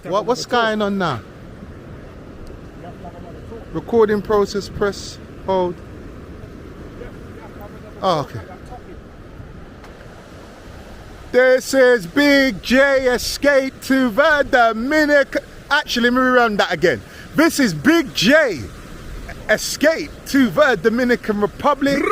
What's going on now? Recording process, press, hold. Oh, okay. This is Big J escape to the Dominican. Actually, let me run that again. This is Big J escape to the Dominican Republic.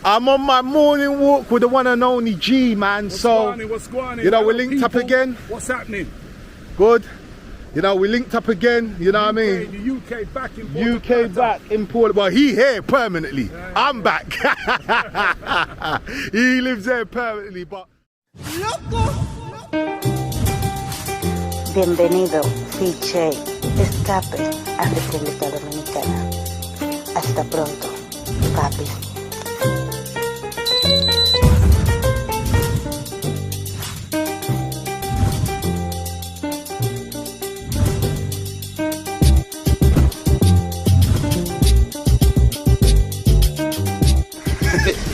I'm on my morning walk with the one and only G, man. What's going on? You know, we linked up again. What's happening? Good. You know, we linked up again, you know what I mean? The UK back in Puerto. UK back in Puerto. Well, he here permanently. I'm back. He lives there permanently, but... Bienvenido, BIGJAY. Escape a República Dominicana. Hasta pronto, papi.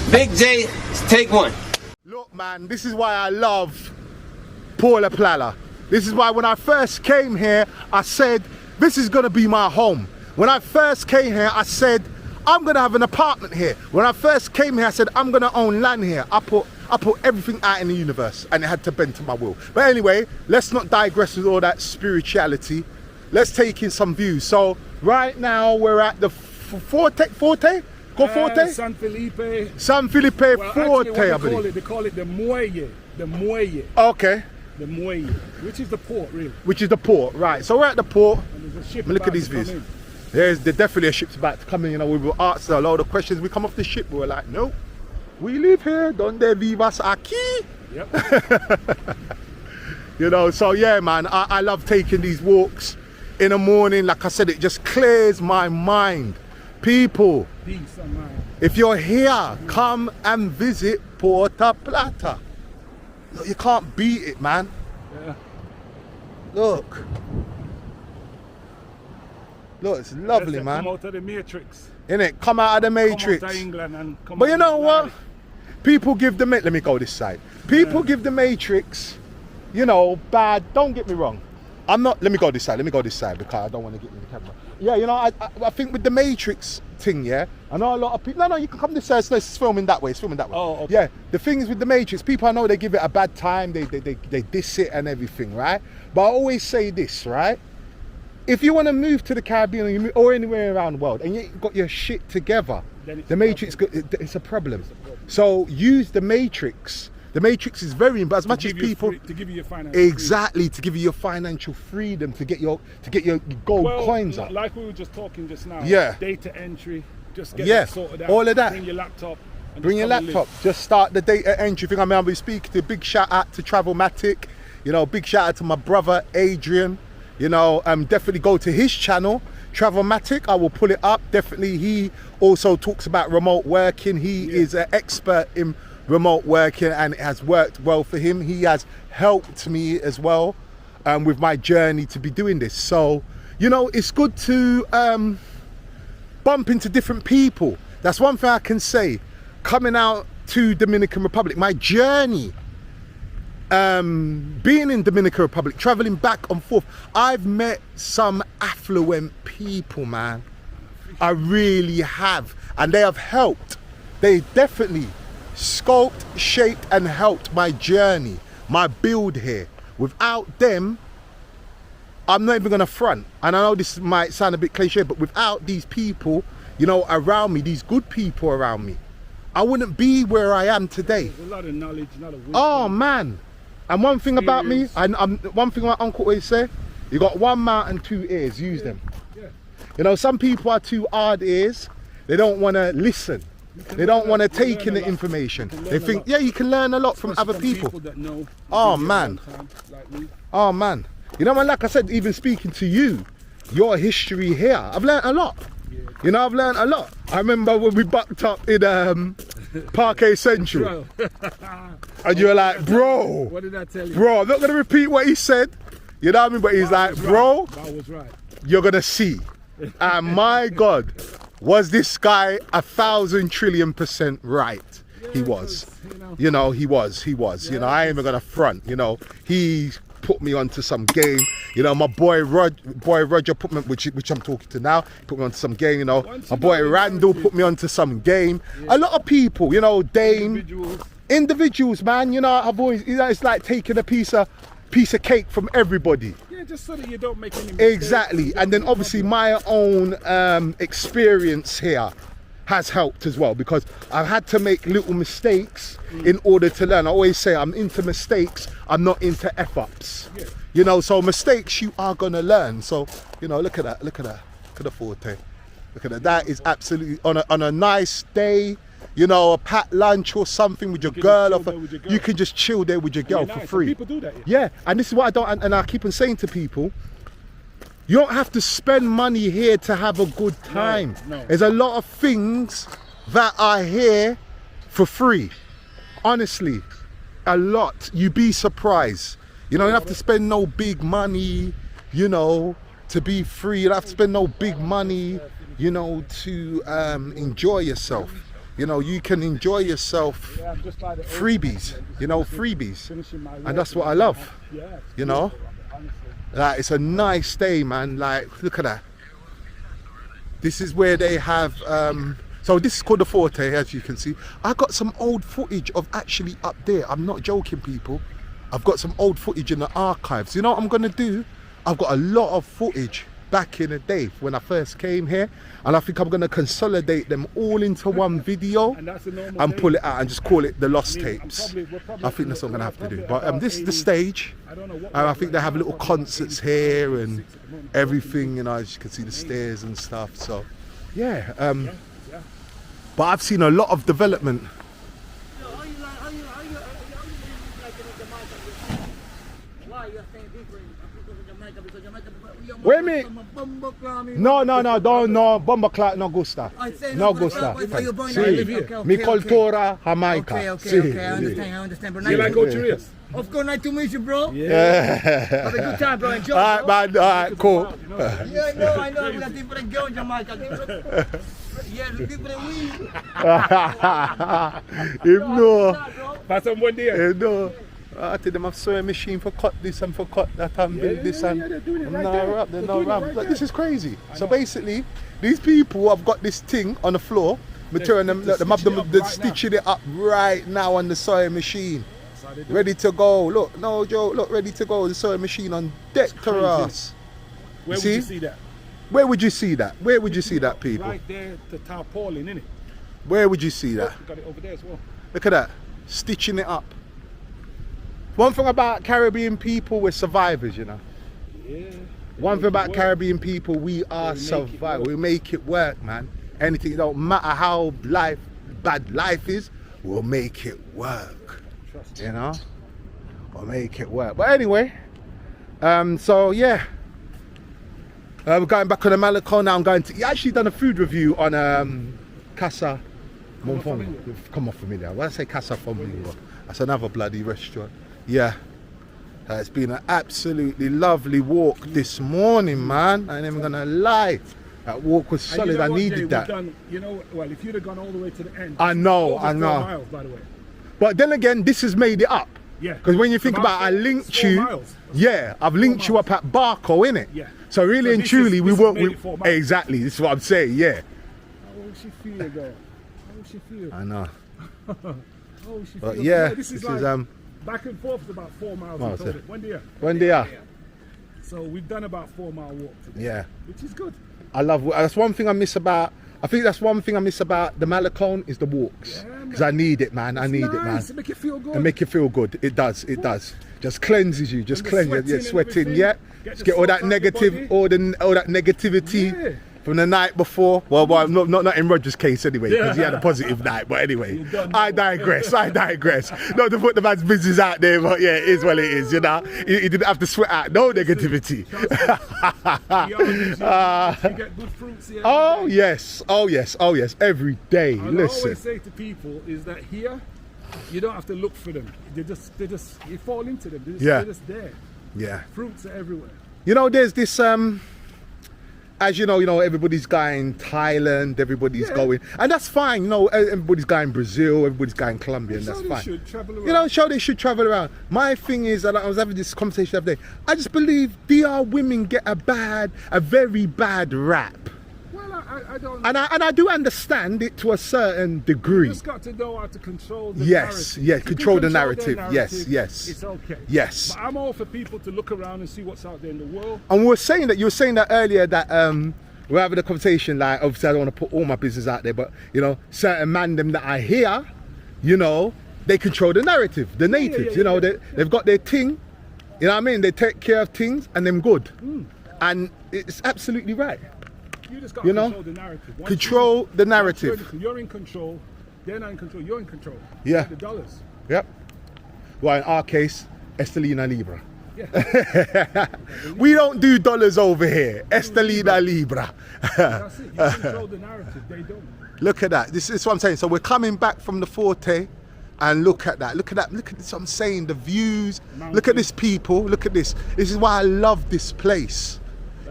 Big J, take one. Look, man, this is why I love Plata. This is why when I first came here, I said, this is gonna be my home. When I first came here, I said, I'm gonna have an apartment here. When I first came here, I said, I'm gonna own land here. I put everything out in the universe, and it had to bend to my will. But anyway, let's not digress with all that spirituality. Let's take in some views. So right now we're at the Forte? San Felipe. San Felipe Forte, I believe. They call it the Muelle. The Muelle. Okay. The Muelle, which is the port, really. Which is the port, right. So we're at the port. And there's a ship Look at these views. There's definitely a ship's about to come in. You know, we were asked a lot of questions. We come off the ship, we were like, no, we live here. Donde vivas aquí? Yep. You know, so yeah, man, I love taking these walks in the morning. Like I said, it just clears my mind. People, peace of mind. If you're here, come and visit Puerto Plata. Look, you can't beat it, man. Yeah. Look. Look, it's lovely, man. Come out of the Matrix. Innit? Come out of the Matrix. Come out of England and come but you know what? People give the... Let me go this side. People give the Matrix, you know, bad... Don't get me wrong. I'm not... Let me go this side. Let me go this side because I don't want to get in the camera. Yeah, you know, I think with the Matrix thing, yeah, I know a lot of people... No, you can come this side. It's filming that way. It's filming that way. Oh, okay. Yeah, the thing is with the Matrix, people I know they give it a bad time. They diss it and everything, right? But I always say this, right? If you want to move to the Caribbean or anywhere around the world and you got your shit together, the Matrix, it's a problem. So use the Matrix. The Matrix is very important. As much as people to give you your financial freedom. To give you your financial freedom, to get your gold coins up. Like we were just talking just now. Yeah. Data entry. Just get it sorted out. All of that. Bring your laptop. Bring your laptop. Just start the data entry thing. I mean, I'll be speaking to big shout out to Travelmatic. You know, big shout out to my brother Adrian. You know, definitely go to his channel, Travelmatic. I will pull it up. Definitely, he also talks about remote working. He is an expert in remote working and it has worked well for him. He has helped me as well with my journey to be doing this. So, you know, it's good to bump into different people. That's one thing I can say. Coming out to Dominican Republic, my journey, being in Dominican Republic, traveling back and forth, I've met some affluent people, man. I really have, and they have helped. They definitely sculpted, shaped and helped my journey, my build here. Without them, I'm not even gonna front, and I know this might sound a bit cliche, but without these people, you know, around me, these good people around me, I wouldn't be where I am today. There's a lot of knowledge, a lot of wisdom. Oh man. And one thing about me, one thing my uncle always say, you got one mouth and two ears, use them. Yeah. You know, some people are too hard ears, they don't want to listen. They don't want to take in the information. They think, yeah, you can learn a lot from other people. That know oh man. Oh man. You know, man, like I said, even speaking to you, your history here, I've learned a lot. You know, I've learned a lot. I remember when we bucked up in Parquet Central. And you were like, bro. What did I tell you? Bro, I'm not going to repeat what he said. You know what I mean? But he's like, bro, I was right. You're going to see. And my God, was this guy 1,000 trillion% right? Yeah, he was. You know, he was. Yeah, you know, I ain't even going to front. You know, he put me onto some game. You know, my boy Roger put me, which I'm talking to now, put me onto some game. You know, my boy Randall put me onto some game. A lot of people, you know, Dane, individuals, man. You know, I've always, you know, it's like taking a piece of cake from everybody. Yeah, just so that you don't make any mistakes. Exactly, and then obviously my own experience here has helped as well, because I've had to make little mistakes in order to learn. I always say I'm into mistakes, I'm not into F-ups. Yeah. You know, so mistakes you are gonna learn. So, you know, look at that, look at the Forte. Look at that, that is absolutely, on a nice day, you know, a packed lunch or something with your girl, you can just chill there with your girl for free. People do that. Yeah, and this is what I don't, and I keep on saying to people, you don't have to spend money here to have a good time. No. There's a lot of things that are here for free. Honestly, a lot. You'd be surprised. You know, you don't have to spend no big money, you know, to be free. You don't have to spend no big money, you know, to enjoy yourself. You know, you can enjoy yourself freebies, you know, freebies. And that's what I love, you know. Like, it's a nice day, man. Like, look at that. This is where they have, so this is called the Forte, as you can see. I got some old footage of actually up there. I'm not joking, people. I've got some old footage in the archives. You know what I'm gonna do? I've got a lot of footage back in the day when I first came here, and I think I'm going to consolidate them all into one video and pull it out and just call it the Lost Tapes. I think that's what I'm going to have to do. But this is the stage. I think they have little concerts here and everything, you know, as you can see the stairs and stuff. So yeah, but I've seen a lot of development. Wait a minute. No, bomba clock no gusta. No gusta. Sí. Mi cultura Jamaica. Okay, I understand, bro. You like Ulteriors? Of course, nice to meet you, bro. Yeah. Have a good time, bro. Enjoy. All right, man. All right, cool. Yeah, I know. We got different girls in Jamaica. Yeah, different weed. If no. Pass some one day. If no. I tell them I've sewing machine for cut this and for cut that and build this and they're doing it I'm right not there. rap, they're not doing it rap. right Like, there. this is crazy. So basically, these people have got this thing on the floor, material them, look, they're stitching it up right now on the sewing machine. Ready to go. Look, no joke, look, ready to go. The sewing machine on deck to us. Where would you see that? Where would you see that? Where would you see that, people? Right there, the tarpaulin, innit? Where would you see that? Oh, got it over there as well. Look at that, stitching it up. One thing about Caribbean people, we're survivors, you know. Yeah. One thing about Caribbean people, we are survivors. We make it work, man. Anything, it don't matter how bad life is, we'll make it work. Trust you know? We'll make it work. But anyway, so yeah. We're going back on the Malecon now. I'm going to, you actually done a food review on Casa Monfon. Come off familiar. When I say Casa Monfon, that's another bloody restaurant. Yeah, it's been an absolutely lovely walk this morning, man. I ain't even gonna lie. That walk was solid. You know I what, needed Jay, that. Done, you know, well, if you'd have gone all the way to the end. I know, over I 4 know. miles, by the way. But then again, this has made it up. Yeah. Because when you think about it, I linked you. Miles. Yeah, I've linked you up at Barco, innit? Yeah. So really So and this truly, is- we this won't. has made it 4 miles. Exactly. This is what I'm saying. Yeah. How will she feel, girl? How will she feel? I know. How will she But feel? yeah, this is like back and forth is about 4 miles. Oh, in total. so- One day. When they are. So we've done about 4 mile walk today. Yeah. Which is good. I love. That's one thing I miss about. I think that's one thing I miss about the Malecon is the walks. Yeah, Because I need it, man. I need it, man. Nice. It make you feel good. And make you feel good. It does. It does. Just cleanses you. Just And the cleanses. sweating Yeah, and sweating. everything. Yeah. Get Just the get all salt that out your negative, body. all that negativity Yeah. from the night before. Well, not in Roger's case anyway, because he had a positive night. But anyway, I digress. Not to put the man's business out there, but yeah, it is what it is. You know, he didn't have to sweat out no negativity. You get good fruits here. Oh yes, every day. And I Listen. always say to people is that here, you don't have to look for them. They just, you fall into them. They're just there. Yeah. Fruits are everywhere. You know, there's this as you know, everybody's going Thailand, everybody's going, and that's fine. You know, everybody's going Brazil, everybody's going Colombia, and that's fine. Should travel around. You know, sure they should travel around. My thing is, and I was having this conversation the other day, I just believe DR women get a very bad rap. Well, I don't. And I do understand it to a certain degree. You just got to know how to control the Yes, narrative. yes, If you can control the their narrative. Yes. It's okay. Yes. But I'm all for people to look around and see what's out there in the world. And you were saying that earlier that we're having a conversation, like, obviously I don't want to put all my business out there, but you know, certain man them that I hear, you know, they control the narrative, the natives, you know, they've got their thing, you know what I mean, they take care of things and them good. And it's absolutely right. You just got to control the narrative. Control the narrative. You're in control, they're not in control, you're in control. Yeah. The dollars. Yep. Well, in our case, Estelina Libra. Yeah. We don't do dollars over here. Estelina Libra. That's it. You control the narrative, they don't. Look at that. This is what I'm saying. So we're coming back from the Forte, and look at that. Look at this. I'm saying the views. Look at this, people. Look at this. This is why I love this place.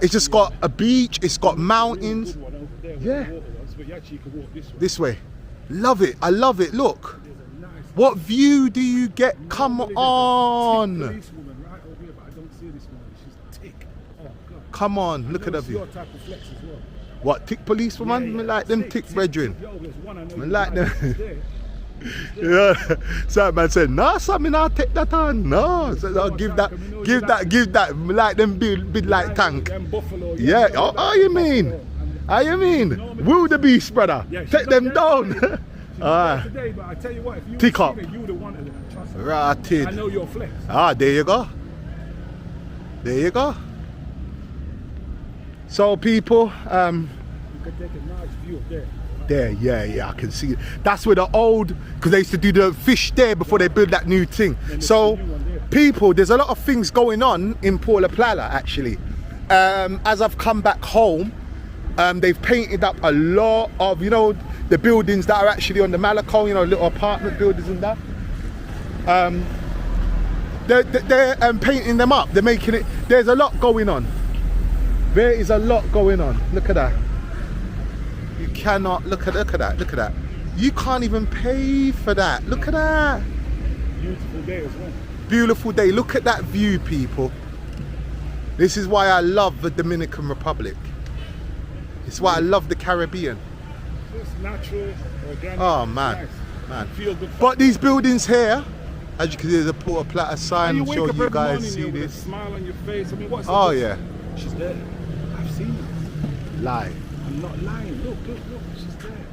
It's just got a beach. It's got mountains. Yeah. This way. Love it. I love it. Look. What view do you get? Come on. Come on. Look at the view. What, tick policewoman? I like them tick brethren. I like them. Yeah. So man said, no, something I'll take that on. No, so I'll give that. I like them big like tank. Yeah. Oh, you mean? How you mean? Woo the beast, brother. Take them down. Today, but I tell you what, if you tick up. you would have wanted it. Trust me. Ratted. I know your flex. There you go. There you go. So people, You can take a nice view of there. Yeah, I can see it. That's where the old, because they used to do the fish there before they built that new thing. So people, there's a lot of things going on in Puerto Plata actually. As I've come back home, they've painted up a lot of, you know, the buildings that are actually on the Malaco, you know, little apartment buildings and that. They're painting them up. They're making it, there's a lot going on. There is a lot going on. Look at that. You cannot, look at that. You can't even pay for that. Look at that. Beautiful day as well. Beautiful day. Look at that view, people. This is why I love the Dominican Republic. It's why I love the Caribbean. It's natural, organic. Oh man, nice. man. Feel good. But these buildings here, as you can see, there's a Puerto Plata sign. I'm wake sure up you every guys morning see with a this. smile on your face. I mean, what's Oh the yeah. She's there. I've seen it. Lie. I'm not lying. Look. She's there.